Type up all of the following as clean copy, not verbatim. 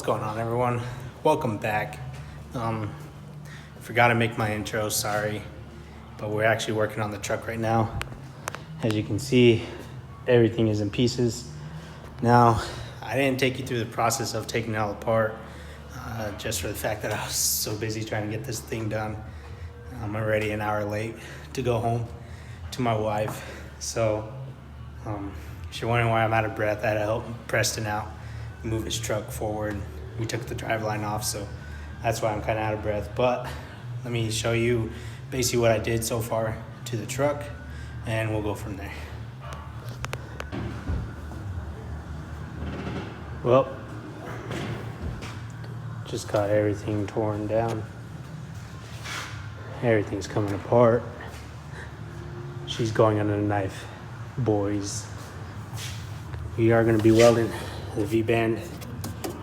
going on, everyone? Welcome back. Forgot to make my intro, sorry, but we're actually working on the truck right now. As you can see, everything is in pieces. Now, I didn't take you through the process of taking it all apart, just for the fact that I was so busy trying to get this thing done. I'm already an hour late to go home to my wife. So, if you're wondering why I'm out of breath, I had to help Preston out, move his truck forward. We took the driveline off, so that's why I'm kind of out of breath. But let me show you basically what I did so far to the truck, and we'll go from there. Well, just got everything torn down. Everything's coming apart. She's going under the knife, boys. We are going to be welding the V-band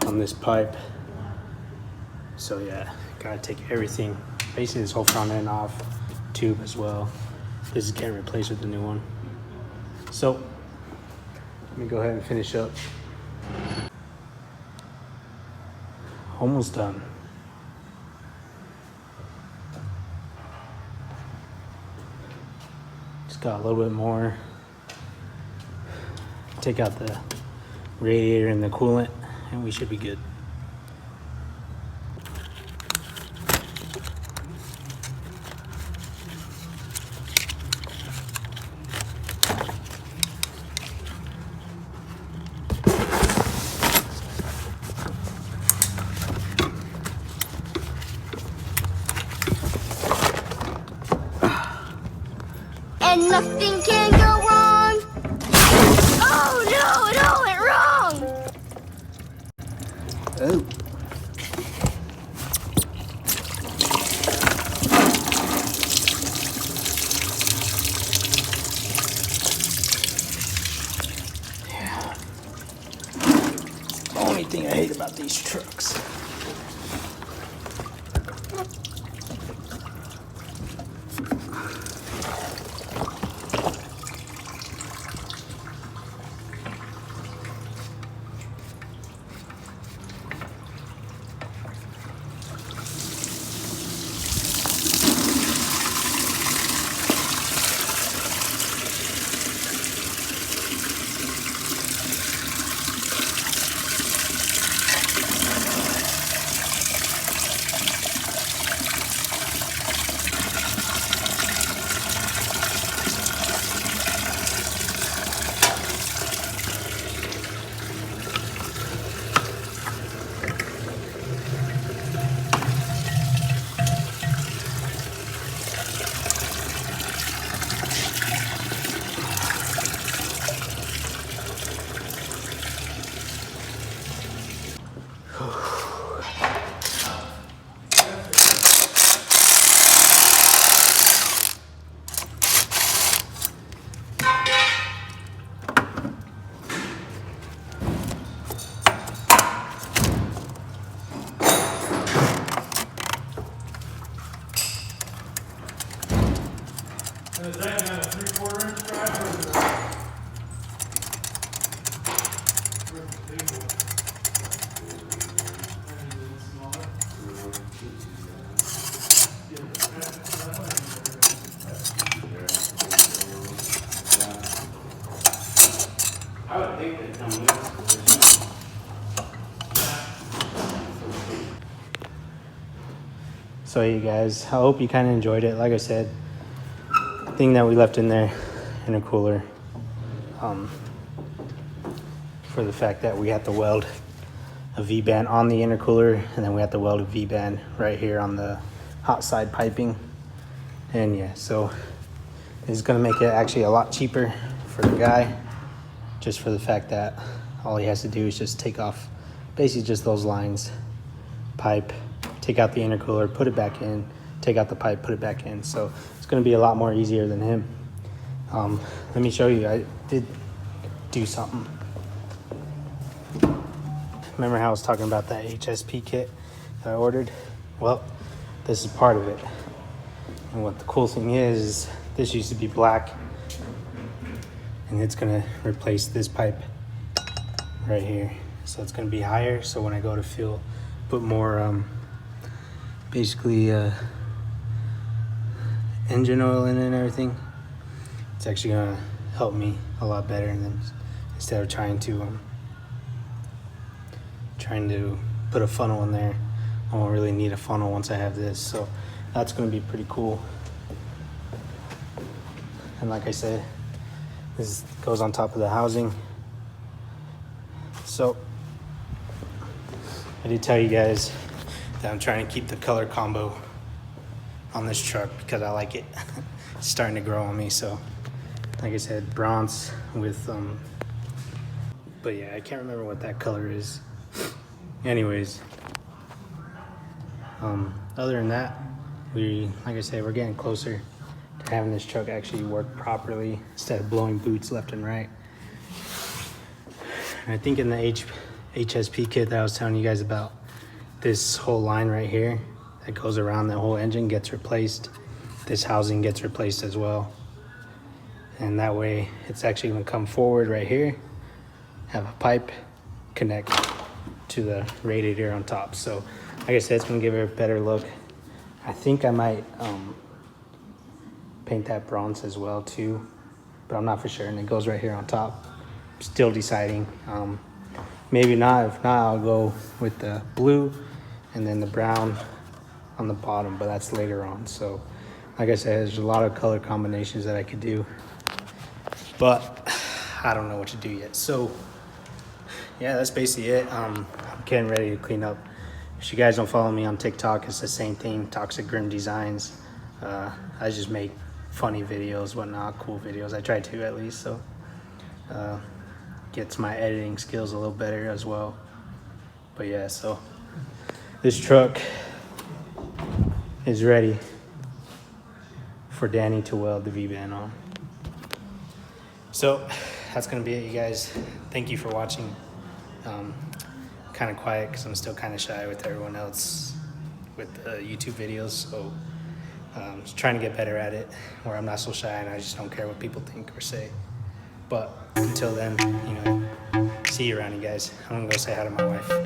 on this pipe. So yeah, gotta take everything, basically this whole front end off, tube as well. This is getting replaced with the new one. So let me go ahead and finish up. Almost done. Just got a little bit more. Take out the radiator and the coolant, and we should be good. And nothing can go wrong. Oh no, it all went wrong. Oh. Yeah. The only thing I hate about these trucks. Is that got a 3/4 inch drive or is it smaller? I would think they'd come with this. So you guys, I hope you kind of enjoyed it. Like I said, thing that we left in there, intercooler, for the fact that we had to weld a V-band on the intercooler, and then we had to weld a V-band right here on the hot side piping. And yeah, so it's gonna make it actually a lot cheaper for the guy, just for the fact that all he has to do is just take off basically just those lines, pipe, take out the intercooler, put it back in, take out the pipe, put it back in. So it's going to be a lot more easier than him. Let me show you. I did do something. Remember how I was talking about that HSP kit that I ordered? Well, this is part of it. And what the cool thing is this used to be black, and it's going to replace this pipe right here. so it's gonna be higher. So when I go to put more basically engine oil in it and everything, it's actually gonna help me a lot better. And then instead of trying to put a funnel in there, I won't really need a funnel once I have this. So that's gonna be pretty cool. And like I said, this goes on top of the housing. So I did tell you guys that I'm trying to keep the color combo on this truck because I like it. It's starting to grow on me. So like I said, bronze with but yeah, I can't remember what that color is. Anyways, other than that, like I said, we're getting closer to having this truck actually work properly instead of blowing boots left and right. And I think in the HSP kit that I was telling you guys about, this whole line right here that goes around the whole engine gets replaced. This housing gets replaced as well. And that way it's actually gonna come forward right here, have a pipe connect to the radiator on top. So like I said, it's gonna give it a better look. I think I might paint that bronze as well too, but I'm not for sure. And it goes right here on top. Still deciding. Maybe not. If not, I'll go with the blue and then the brown on the bottom, but that's later on. So like I said, there's a lot of color combinations that I could do, but I don't know what to do yet. So yeah, that's basically it. I'm getting ready to clean up. If you guys don't follow me on TikTok, it's the same thing, Toxic Grim Designs. I just make funny videos, whatnot, cool videos. I try to at least, so gets my editing skills a little better as well. But yeah, so this truck is ready for Danny to weld the V-band on. So that's gonna be it, you guys. Thank you for watching. Kind of quiet because I'm still kind of shy with everyone else with the YouTube videos, so just trying to get better at it where I'm not so shy and I just don't care what people think or say. But until then, see you around, you guys. I'm gonna go say hi to my wife.